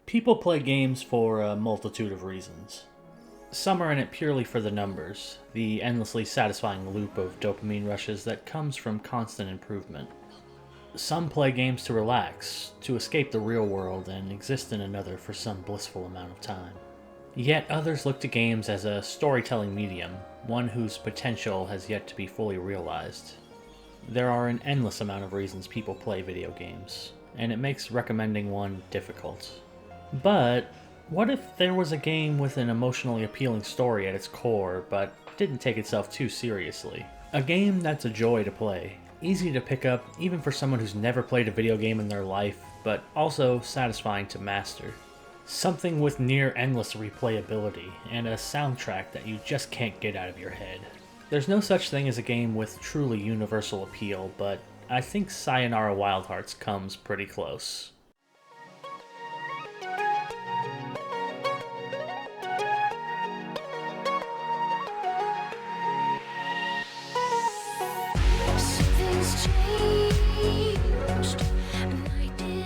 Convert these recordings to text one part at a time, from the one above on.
People play games for a multitude of reasons. Some are in it purely for the numbers, the endlessly satisfying loop of dopamine rushes that comes from constant improvement. Some play games to relax, to escape the real world and exist in another for some blissful amount of time. Yet others look to games as a storytelling medium, one whose potential has yet to be fully realized. There are an endless amount of reasons people play video games, and it makes recommending one difficult. But what if there was a game with an emotionally appealing story at its core, but didn't take itself too seriously? A game that's a joy to play, easy to pick up even for someone who's never played a video game in their life, but also satisfying to master. Something with near endless replayability, and a soundtrack that you just can't get out of your head. There's no such thing as a game with truly universal appeal, but I think Sayonara Wild Hearts comes pretty close.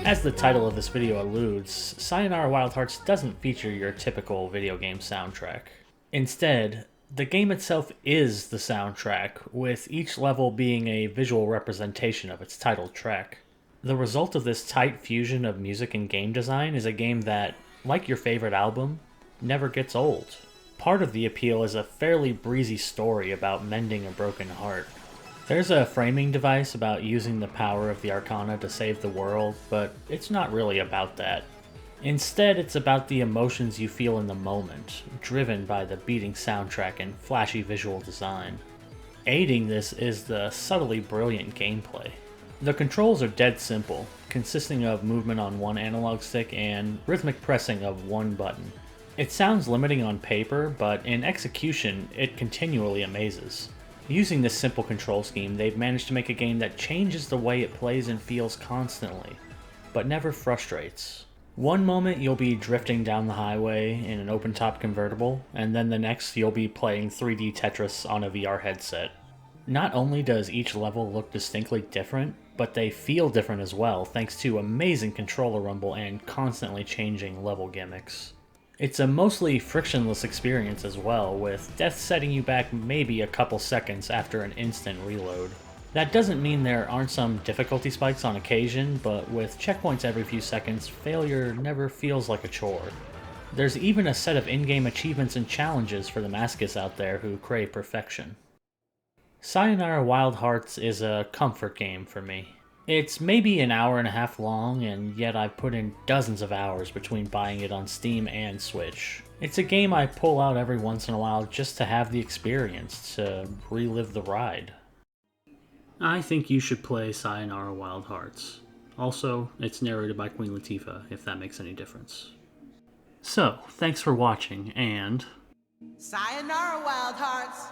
As the title of this video alludes, Sayonara Wild Hearts doesn't feature your typical video game soundtrack. Instead, the game itself is the soundtrack, with each level being a visual representation of its title track. The result of this tight fusion of music and game design is a game that, like your favorite album, never gets old. Part of the appeal is a fairly breezy story about mending a broken heart. There's a framing device about using the power of the Arcana to save the world, but it's not really about that. Instead, it's about the emotions you feel in the moment, driven by the beating soundtrack and flashy visual design. Aiding this is the subtly brilliant gameplay. The controls are dead simple, consisting of movement on one analog stick and rhythmic pressing of one button. It sounds limiting on paper, but in execution, it continually amazes. Using this simple control scheme, they've managed to make a game that changes the way it plays and feels constantly, but never frustrates. One moment you'll be drifting down the highway in an open-top convertible, and then the next you'll be playing 3D Tetris on a VR headset. Not only does each level look distinctly different, but they feel different as well thanks to amazing controller rumble and constantly changing level gimmicks. It's a mostly frictionless experience as well, with death setting you back maybe a couple seconds after an instant reload. That doesn't mean there aren't some difficulty spikes on occasion, but with checkpoints every few seconds, failure never feels like a chore. There's even a set of in-game achievements and challenges for the masochists out there who crave perfection. Sayonara Wild Hearts is a comfort game for me. It's maybe an hour and a half long, and yet I've put in dozens of hours between buying it on Steam and Switch. It's a game I pull out every once in a while just to have the experience, to relive the ride. I think you should play Sayonara Wild Hearts. Also, it's narrated by Queen Latifah, if that makes any difference. So, thanks for watching, and... Sayonara, Wild Hearts!